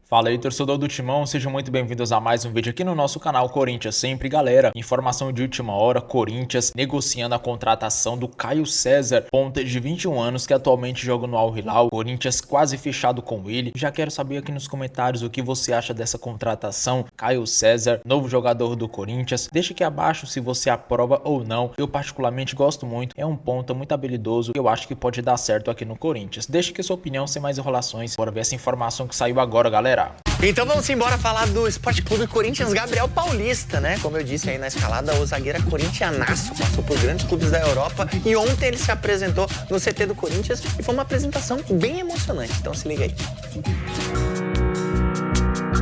Fala aí, torcedor do Timão, sejam muito bem-vindos a mais um vídeo aqui no nosso canal Corinthians Sempre. Galera, informação de última hora, Corinthians negociando a contratação do Caio César, ponta de 21 anos que atualmente joga no Al Hilal. Corinthians quase fechado com ele. Já quero saber aqui nos comentários o que você acha dessa contratação. Caio César, novo jogador do Corinthians. Deixa aqui abaixo se você aprova ou não. Eu particularmente gosto muito, é um ponta muito habilidoso. Eu acho que pode dar certo aqui no Corinthians. Deixa aqui sua opinião sem mais enrolações. Bora ver essa informação que saiu agora, galera. Então vamos embora falar do Esporte Clube Corinthians Gabriel Paulista, né? Como eu disse aí na escalada, o zagueiro corintianaço passou por grandes clubes da Europa e ontem ele se apresentou no CT do Corinthians e foi uma apresentação bem emocionante. Então se liga aí.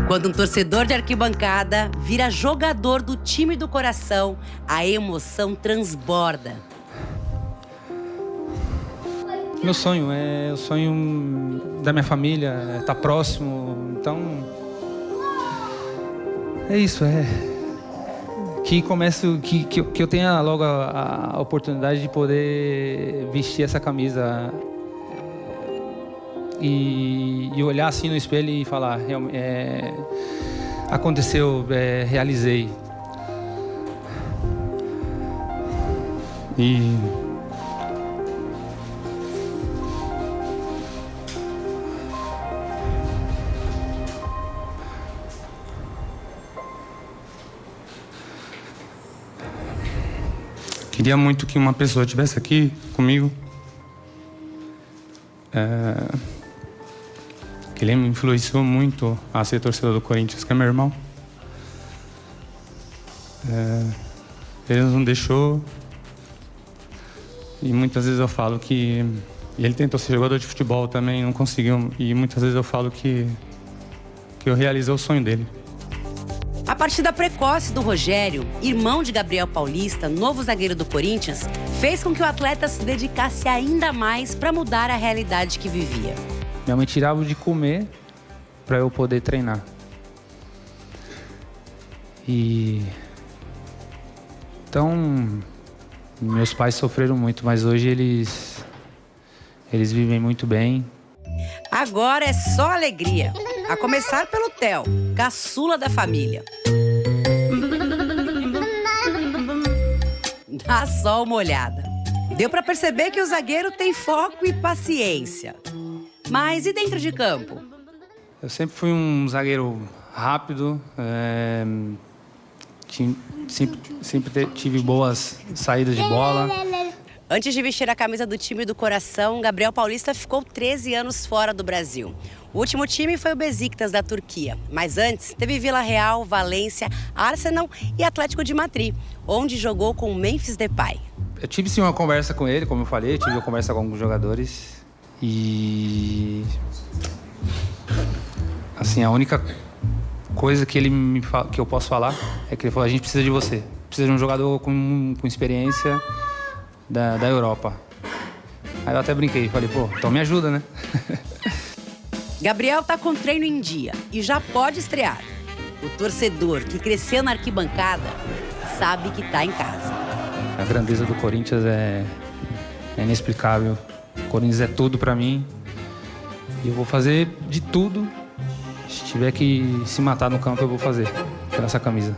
Quando um torcedor de arquibancada vira jogador do time do coração, a emoção transborda. Meu sonho é o sonho da minha família, estar próximo, então é isso, que eu tenha logo a oportunidade de poder vestir essa camisa e olhar assim no espelho e falar, aconteceu, realizei. Queria muito que uma pessoa estivesse aqui comigo, que ele me influenciou muito a ser torcedor do Corinthians, que é meu irmão. Ele não deixou, e muitas vezes eu falo que ele tentou ser jogador de futebol também, não conseguiu, e muitas vezes eu falo que eu realizei o sonho dele. A partida precoce do Rogério, irmão de Gabriel Paulista, novo zagueiro do Corinthians, fez com que o atleta se dedicasse ainda mais para mudar a realidade que vivia. Minha mãe tirava de comer para eu poder treinar. Então, meus pais sofreram muito, mas hoje eles vivem muito bem. Agora é só alegria. A começar pelo Theo, caçula da família. Dá só uma olhada. Deu pra perceber que o zagueiro tem foco e paciência. Mas e dentro de campo? Eu sempre fui um zagueiro rápido, sempre tive boas saídas de bola. Antes de vestir a camisa do time do coração, Gabriel Paulista ficou 13 anos fora do Brasil. O último time foi o Besiktas da Turquia, mas antes teve Vila Real, Valência, Arsenal e Atlético de Madrid, onde jogou com o Memphis Depay. Eu tive sim uma conversa com ele, como eu falei, tive uma conversa com alguns jogadores e assim, a única coisa que que eu posso falar é que ele falou: a gente precisa de você, precisa de um jogador com experiência da Europa. Aí eu até brinquei, falei, pô, então me ajuda, né? Gabriel tá com treino em dia e já pode estrear. O torcedor que cresceu na arquibancada sabe que tá em casa. A grandeza do Corinthians é inexplicável. O Corinthians é tudo pra mim. E eu vou fazer de tudo. Se tiver que se matar no campo, eu vou fazer pela essa camisa.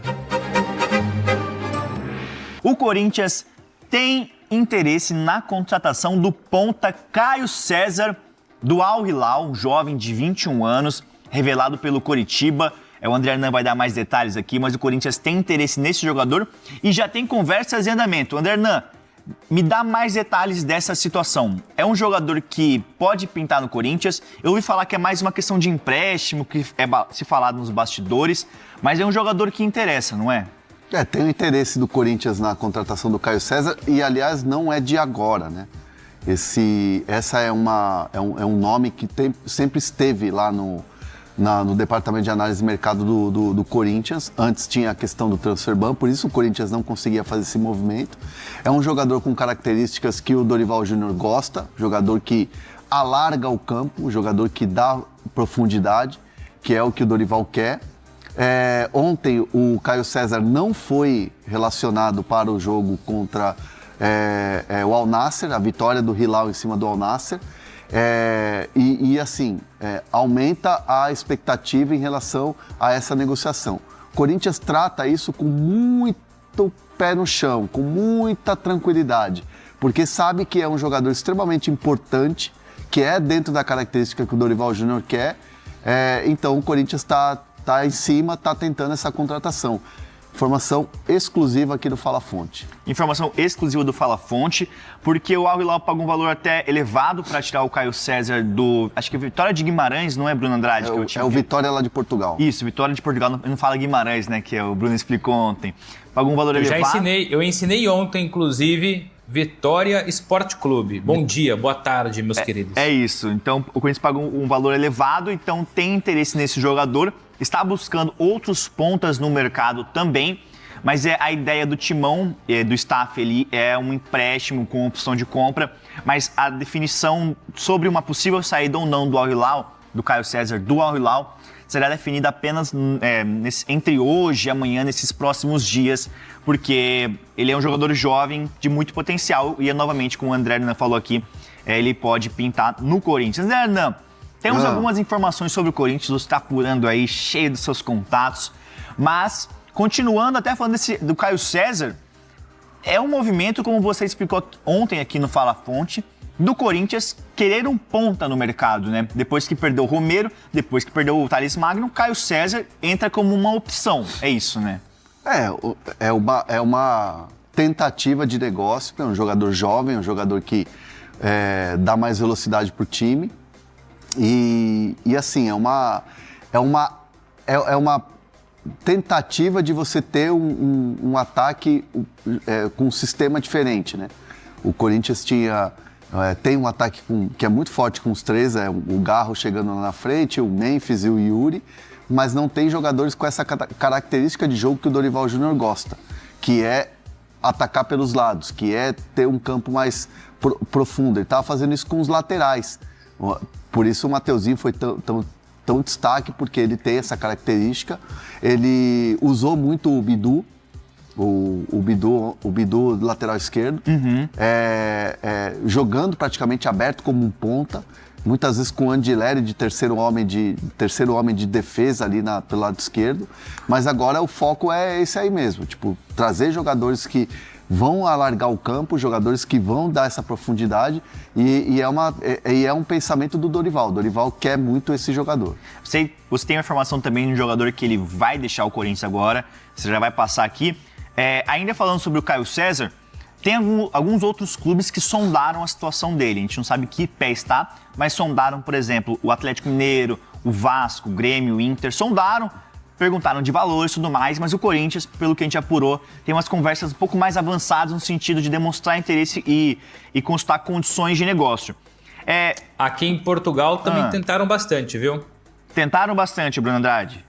O Corinthians tem interesse na contratação do ponta Caio César, do Al Hilal, um jovem de 21 anos, revelado pelo Coritiba. O André Hernan vai dar mais detalhes aqui, mas o Corinthians tem interesse nesse jogador e já tem conversas em andamento. André Hernan, me dá mais detalhes dessa situação. É um jogador que pode pintar no Corinthians. Eu ouvi falar que é mais uma questão de empréstimo, que é se falado nos bastidores, mas é um jogador que interessa, não é? Tem o interesse do Corinthians na contratação do Caio César e, aliás, não é de agora, né? Essa é um nome que sempre esteve lá no departamento de análise de mercado do Corinthians. Antes tinha a questão do transfer ban, por isso o Corinthians não conseguia fazer esse movimento. É um jogador com características que o Dorival Júnior gosta, jogador que alarga o campo, jogador que dá profundidade, que é o que o Dorival quer. Ontem o Caio César não foi relacionado para o jogo contra o Al Nassr, a vitória do Hilal em cima do Al Nassr. Assim, aumenta a expectativa em relação a essa negociação. O Corinthians trata isso com muito pé no chão, com muita tranquilidade, porque sabe que é um jogador extremamente importante, que é dentro da característica que o Dorival Júnior quer. Então o Corinthians está em cima, está tentando essa contratação. Informação exclusiva aqui do Fala Fonte. Informação exclusiva do Fala Fonte, porque o Al Hilal pagou um valor até elevado para tirar o Caio César do... Acho que é Vitória de Guimarães, não é, Bruno Andrade? É o Vitória lá de Portugal. Isso, Vitória de Portugal, não fala Guimarães, né, que o Bruno explicou ontem. Pagou um valor elevado. Eu ensinei ontem, inclusive, Vitória Esporte Clube. Bom dia, boa tarde, meus queridos. É isso, então o Corinthians pagou um valor elevado, então tem interesse nesse jogador. Está buscando outros pontas no mercado também, mas a ideia do timão, do staff ali, é um empréstimo com opção de compra, mas a definição sobre uma possível saída ou não do Al Hilal, do Caio César do Al Hilal, será definida apenas entre hoje e amanhã, nesses próximos dias, porque ele é um jogador jovem de muito potencial e, novamente, como o André Hernan falou aqui, ele pode pintar no Corinthians. André Hernan, temos algumas informações sobre o Corinthians, você está apurando aí, cheio dos seus contatos, mas, continuando até falando do Caio César, é um movimento, como você explicou ontem aqui no Fala Fonte, do Corinthians querer um ponta no mercado, né? Depois que perdeu o Romero, depois que perdeu o Thales Magno, o Caio César entra como uma opção, é isso, né? É uma tentativa de negócio, é um jogador jovem, um jogador que dá mais velocidade para o time. E assim, é uma tentativa de você ter um ataque com um sistema diferente, né? O Corinthians tem um ataque que é muito forte com os três, o Garro chegando lá na frente, o Memphis e o Yuri, mas não tem jogadores com essa característica de jogo que o Dorival Júnior gosta, que é atacar pelos lados, que é ter um campo mais profundo. Ele estava fazendo isso com os laterais. Por isso o Mateuzinho foi tão destaque, porque ele tem essa característica. Ele usou muito o Bidu, o Bidu lateral esquerdo, jogando praticamente aberto como um ponta, muitas vezes com o Andileri de terceiro homem de defesa ali pelo lado esquerdo, mas agora o foco é esse aí mesmo, tipo, trazer jogadores que vão alargar o campo, jogadores que vão dar essa profundidade e é um pensamento do Dorival. O Dorival quer muito esse jogador. Você tem uma informação também de um jogador que ele vai deixar o Corinthians agora, você já vai passar aqui. Ainda falando sobre o Caio César, tem alguns outros clubes que sondaram a situação dele. A gente não sabe que pé está, mas sondaram, por exemplo, o Atlético Mineiro, o Vasco, o Grêmio, o Inter, sondaram, perguntaram de valores e tudo mais, mas o Corinthians, pelo que a gente apurou, tem umas conversas um pouco mais avançadas no sentido de demonstrar interesse e consultar condições de negócio. Aqui em Portugal também tentaram bastante, viu? Tentaram bastante, Bruno Andrade?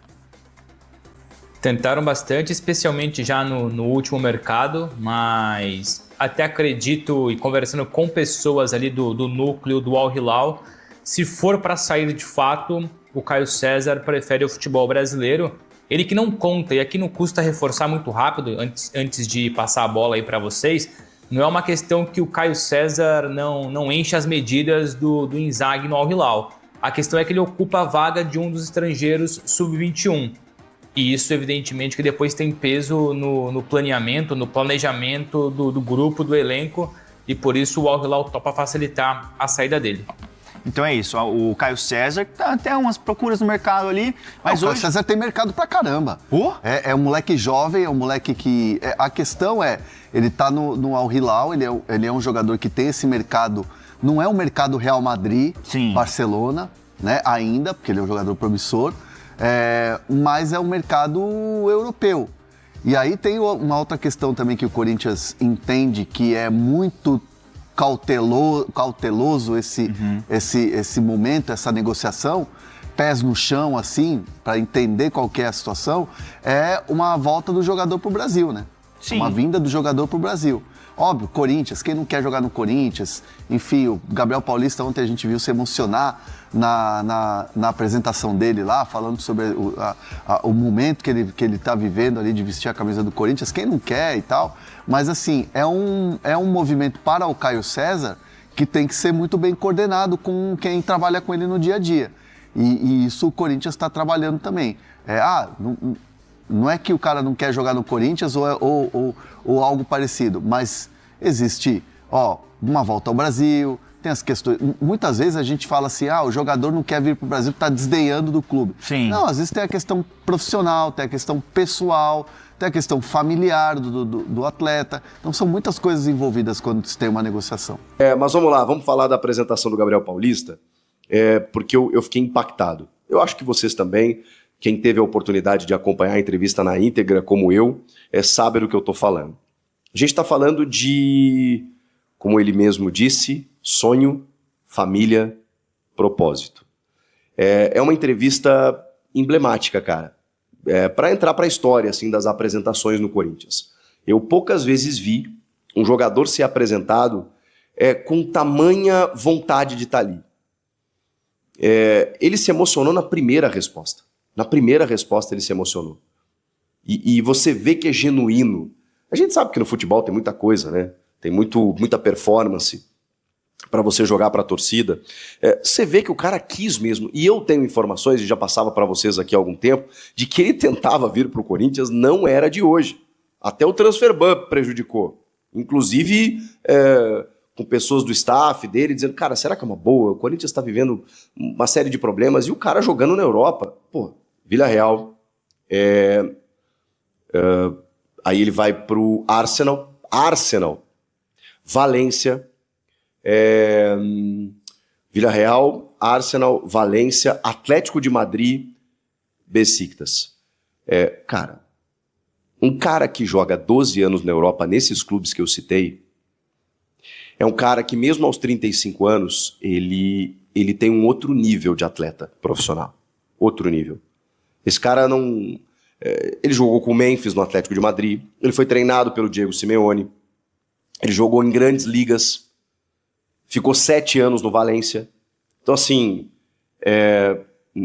Tentaram bastante, especialmente já no último mercado, mas até acredito, e conversando com pessoas ali do núcleo do Al Hilal, se for para sair de fato, o Caio César prefere o futebol brasileiro. Ele que não conta, e aqui não custa reforçar muito rápido, antes de passar a bola aí para vocês, não é uma questão que o Caio César não enche as medidas do Inzaghi no Al Hilal. A questão é que ele ocupa a vaga de um dos estrangeiros sub-21. E isso, evidentemente, que depois tem peso no planeamento, no planejamento do grupo, do elenco, e por isso o Al Hilal topa facilitar a saída dele. Então é isso, o Caio César tá até umas procuras no mercado ali, mas o Caio César tem mercado pra caramba. É um moleque jovem, é um moleque que... a questão ele tá no Al Hilal, ele é um jogador que tem esse mercado, não é um mercado Real Madrid, Sim. Barcelona, né, ainda, porque ele é um jogador promissor, mas é um mercado europeu. E aí tem uma outra questão também que o Corinthians entende que é muito cauteloso esse momento, essa negociação, pés no chão, assim, para entender qual que é a situação, é uma volta do jogador pro Brasil, né? Sim. Uma vinda do jogador pro Brasil. Óbvio, Corinthians, quem não quer jogar no Corinthians? Enfim, o Gabriel Paulista, ontem a gente viu se emocionar na apresentação dele lá, falando sobre o momento que ele está vivendo ali de vestir a camisa do Corinthians. Quem não quer e tal? Mas assim, é um movimento para o Caio César que tem que ser muito bem coordenado com quem trabalha com ele no dia a dia. E isso o Corinthians está trabalhando também. Não é que o cara não quer jogar no Corinthians ou algo parecido, mas existe uma volta ao Brasil, tem as questões. Muitas vezes a gente fala assim, o jogador não quer vir para o Brasil, está desdenhando do clube. Sim. Não, às vezes tem a questão profissional, tem a questão pessoal, tem a questão familiar do atleta. Então são muitas coisas envolvidas quando se tem uma negociação. Mas vamos lá, vamos falar da apresentação do Gabriel Paulista, porque eu fiquei impactado. Eu acho que vocês também, quem teve a oportunidade de acompanhar a entrevista na íntegra, como eu, sabe do que eu estou falando. A gente está falando de, como ele mesmo disse, sonho, família, propósito. É uma entrevista emblemática, cara. Para entrar para a história assim, das apresentações no Corinthians. Eu poucas vezes vi um jogador ser apresentado com tamanha vontade de estar ali. Ele se emocionou na primeira resposta. Na primeira resposta ele se emocionou. E você vê que é genuíno. A gente sabe que no futebol tem muita coisa, né? Tem muita performance para você jogar para a torcida. Você vê que o cara quis mesmo. E eu tenho informações, e já passava para vocês aqui há algum tempo, de que ele tentava vir para o Corinthians, não era de hoje. Até o transfer ban prejudicou. Inclusive com pessoas do staff dele dizendo, cara, será que é uma boa? O Corinthians está vivendo uma série de problemas e o cara jogando na Europa. Pô, Villarreal. Aí ele vai para o Arsenal, Valência, Villarreal, Arsenal, Valência, Atlético de Madrid, Besiktas. Cara, um cara que joga 12 anos na Europa nesses clubes que eu citei, é um cara que mesmo aos 35 anos, ele tem um outro nível de atleta profissional. Outro nível. Esse cara não... ele jogou com o Memphis no Atlético de Madrid, ele foi treinado pelo Diego Simeone, ele jogou em grandes ligas, ficou 7 anos no Valência. Então, assim,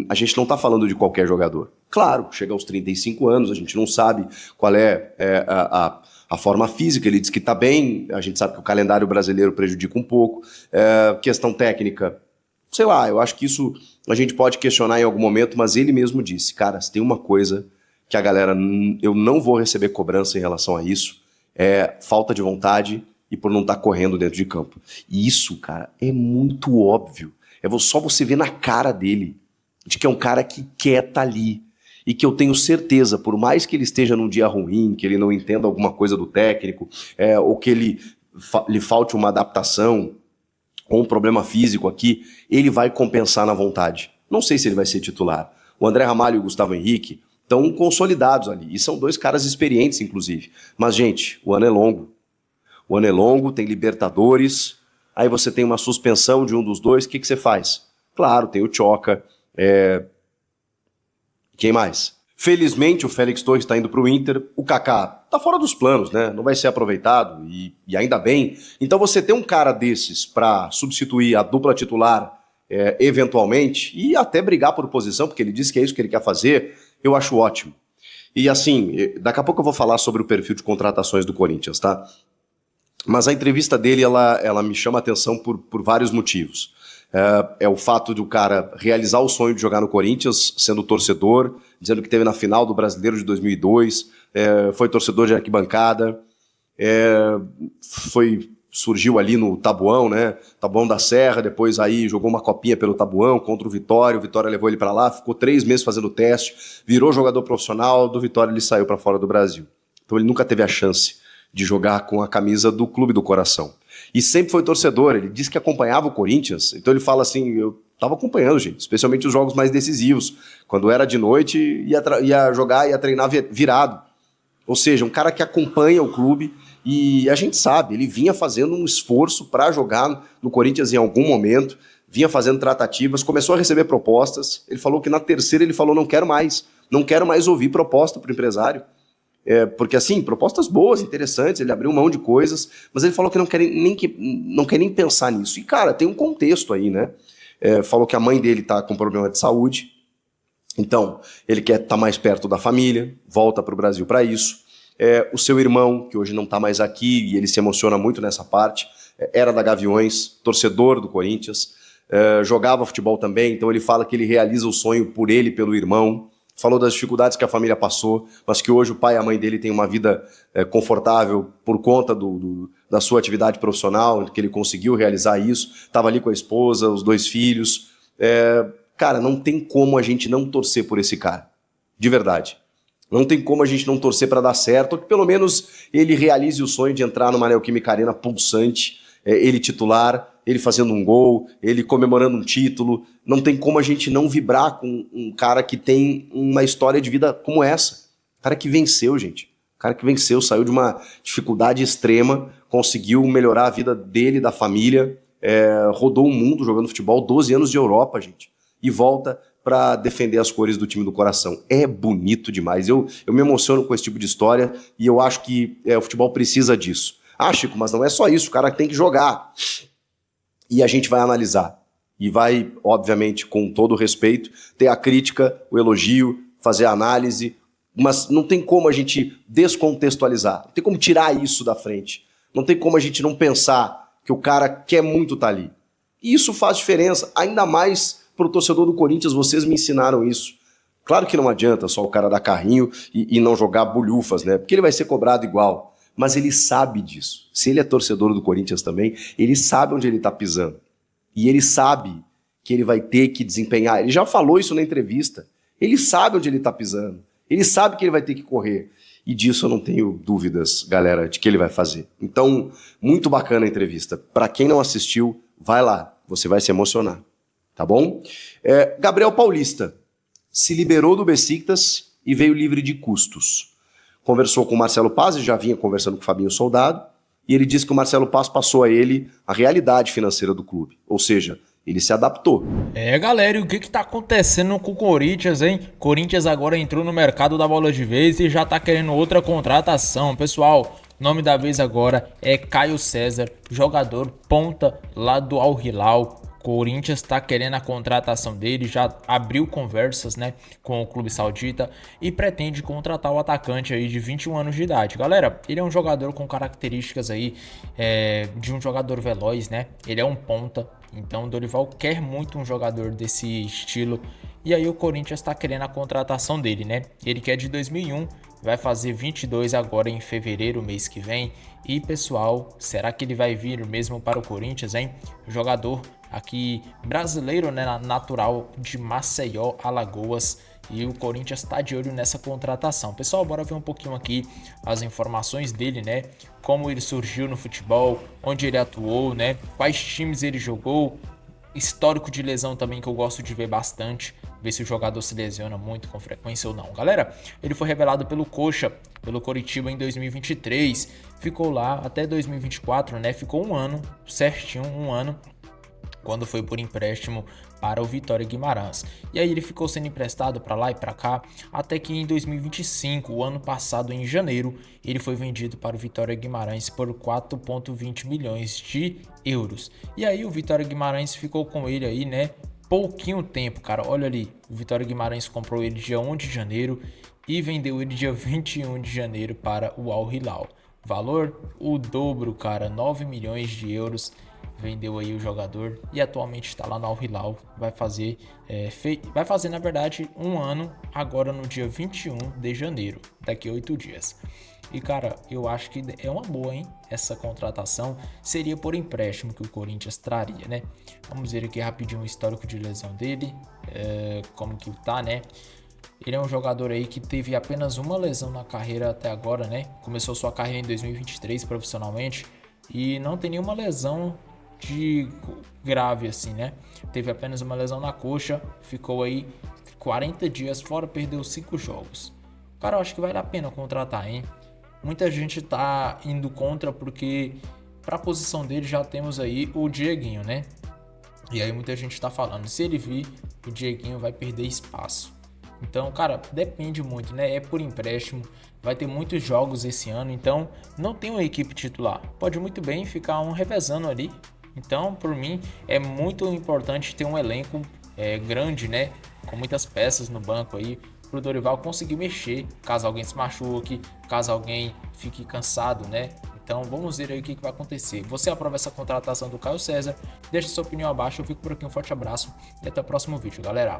a gente não está falando de qualquer jogador. Claro, chega aos 35 anos, a gente não sabe qual é a forma física, ele diz que está bem, a gente sabe que o calendário brasileiro prejudica um pouco. Questão técnica, sei lá, eu acho que isso a gente pode questionar em algum momento, mas ele mesmo disse, cara, se tem uma coisa que a galera, eu não vou receber cobrança em relação a isso, falta de vontade e por não estar correndo dentro de campo. E isso, cara, é muito óbvio. Só você ver na cara dele, de que é um cara que quer estar ali. E que eu tenho certeza, por mais que ele esteja num dia ruim, que ele não entenda alguma coisa do técnico, ou que lhe falte uma adaptação, ou um problema físico aqui, ele vai compensar na vontade. Não sei se ele vai ser titular. O André Ramalho e o Gustavo Henrique estão consolidados ali, e são 2 caras experientes, inclusive. Mas, gente, o ano é longo. O ano é longo, tem Libertadores, aí você tem uma suspensão de um dos dois, o que você faz? Claro, tem o Tchoca, quem mais? Felizmente o Félix Torres está indo para o Inter, o Kaká está fora dos planos, né? Não vai ser aproveitado e ainda bem. Então você ter um cara desses para substituir a dupla titular eventualmente e até brigar por posição, porque ele disse que é isso que ele quer fazer, eu acho ótimo. E assim, daqui a pouco eu vou falar sobre o perfil de contratações do Corinthians, tá? Mas a entrevista dele, ela me chama a atenção por vários motivos. O fato do cara realizar o sonho de jogar no Corinthians, sendo torcedor, dizendo que teve na final do Brasileiro de 2002, foi torcedor de arquibancada, surgiu ali no Tabuão, né? Tabuão da Serra, depois aí jogou uma copinha pelo Tabuão contra o Vitória levou ele para lá, ficou 3 meses fazendo teste, virou jogador profissional, do Vitória ele saiu para fora do Brasil. Então ele nunca teve a chance de jogar com a camisa do clube do coração. E sempre foi torcedor, ele disse que acompanhava o Corinthians, então ele fala assim, eu estava acompanhando, gente, especialmente os jogos mais decisivos, quando era de noite, ia jogar, ia treinar virado. Ou seja, um cara que acompanha o clube, e a gente sabe, ele vinha fazendo um esforço para jogar no Corinthians em algum momento, vinha fazendo tratativas, começou a receber propostas, ele falou que na terceira ele falou, não quero mais ouvir proposta para o empresário. Porque assim, propostas boas, interessantes, ele abriu mão de coisas, mas ele falou que não quer nem pensar nisso. E cara, tem um contexto aí, né? Falou que a mãe dele tá com problema de saúde, então ele quer estar mais perto da família, volta para o Brasil para isso. O seu irmão, que hoje não está mais aqui, e ele se emociona muito nessa parte, era da Gaviões, torcedor do Corinthians, jogava futebol também, então ele fala que ele realiza o sonho por ele, pelo irmão. Falou das dificuldades que a família passou, mas que hoje o pai e a mãe dele têm uma vida confortável por conta da sua atividade profissional, que ele conseguiu realizar isso. Estava ali com a esposa, os 2 filhos. Cara, não tem como a gente não torcer por esse cara. De verdade. Não tem como a gente não torcer para dar certo, ou que pelo menos ele realize o sonho de entrar numa Neoquímica Arena pulsante, ele titular, ele fazendo um gol, ele comemorando um título. Não tem como a gente não vibrar com um cara que tem uma história de vida como essa. O cara que venceu, gente. O cara que venceu, saiu de uma dificuldade extrema, conseguiu melhorar a vida dele, da família, rodou o mundo jogando futebol, 12 anos de Europa, gente. E volta para defender as cores do time do coração. É bonito demais. Eu me emociono com esse tipo de história e eu acho que o futebol precisa disso. Chico, mas não é só isso, o cara tem que jogar. E a gente vai analisar. E vai, obviamente, com todo o respeito, ter a crítica, o elogio, fazer a análise, mas não tem como a gente descontextualizar, não tem como tirar isso da frente, não tem como a gente não pensar que o cara quer muito estar ali. E isso faz diferença, ainda mais para o torcedor do Corinthians, vocês me ensinaram isso. Claro que não adianta só o cara dar carrinho e não jogar bulhufas, né? Porque ele vai ser cobrado igual. Mas ele sabe disso. Se ele é torcedor do Corinthians também, ele sabe onde ele está pisando. E ele sabe que ele vai ter que desempenhar. Ele já falou isso na entrevista. Ele sabe onde ele está pisando. Ele sabe que ele vai ter que correr. E disso eu não tenho dúvidas, galera, de que ele vai fazer. Então, muito bacana a entrevista. Para quem não assistiu, vai lá. Você vai se emocionar. Tá bom? Gabriel Paulista se liberou do Besiktas e veio livre de custos. Conversou com o Marcelo Paz, já vinha conversando com o Fabinho Soldado, e ele disse que o Marcelo Paz passou a ele a realidade financeira do clube. Ou seja, ele se adaptou. Galera, e o que tá acontecendo com o Corinthians, hein? Corinthians agora entrou no mercado da bola de vez e já tá querendo outra contratação. Pessoal, o nome da vez agora é Caio César, jogador ponta lá do Al Hilal. Corinthians está querendo a contratação dele, já abriu conversas, né, com o clube saudita e pretende contratar o atacante aí de 21 anos de idade. Galera, ele é um jogador com características aí de um jogador veloz, né? Ele é um ponta, então o Dorival quer muito um jogador desse estilo. E aí o Corinthians está querendo a contratação dele, né? Ele que é de 2001, vai fazer 22 agora em fevereiro, mês que vem. E pessoal, será que ele vai vir mesmo para o Corinthians, hein? O jogador aqui brasileiro, né, natural de Maceió, Alagoas, e o Corinthians está de olho nessa contratação. Pessoal, bora ver um pouquinho aqui as informações dele, né, como ele surgiu no futebol, onde ele atuou, né, quais times ele jogou, histórico de lesão também, que eu gosto de ver bastante, ver se o jogador se lesiona muito com frequência ou não. Galera, ele foi revelado pelo Coxa, pelo Coritiba em 2023, ficou lá até 2024, né, ficou um ano, certinho, um ano, quando foi por empréstimo para o Vitória Guimarães. E aí ele ficou sendo emprestado para lá e para cá, até que em 2025, o ano passado, em janeiro, ele foi vendido para o Vitória Guimarães por 4,20 milhões de euros. E aí o Vitória Guimarães ficou com ele aí, né, pouquinho tempo, cara. Olha ali, o Vitória Guimarães comprou ele dia 1 de janeiro e vendeu ele dia 21 de janeiro para o Al Hilal. Valor o dobro, cara, 9 milhões de euros. Vendeu aí o jogador e atualmente está lá no Al Hilal. Vai fazer na verdade um ano agora no dia 21 de janeiro, daqui a 8 dias. E cara, eu acho que é uma boa, hein? Essa contratação seria por empréstimo que o Corinthians traria, né? Vamos ver aqui rapidinho o histórico de lesão dele, como que tá, né? Ele é um jogador aí que teve apenas uma lesão na carreira até agora, né? Começou sua carreira em 2023 profissionalmente e não tem nenhuma lesão de grave assim, né? Teve apenas uma lesão na coxa, ficou aí 40 dias fora, perdeu 5 jogos. Cara, eu acho que vale a pena contratar, hein? Muita gente tá indo contra porque pra posição dele já temos aí o Dieguinho, né? E aí muita gente tá falando, se ele vir, o Dieguinho vai perder espaço. Então, cara, depende muito, né? É por empréstimo, vai ter muitos jogos esse ano, então não tem uma equipe titular. Pode muito bem ficar um revezando ali. Então, por mim, é muito importante ter um elenco grande, né? Com muitas peças no banco aí, pro Dorival conseguir mexer, caso alguém se machuque, caso alguém fique cansado, né? Então vamos ver aí o que vai acontecer. Você aprova essa contratação do Caio César? Deixa sua opinião abaixo, eu fico por aqui, um forte abraço e até o próximo vídeo, galera.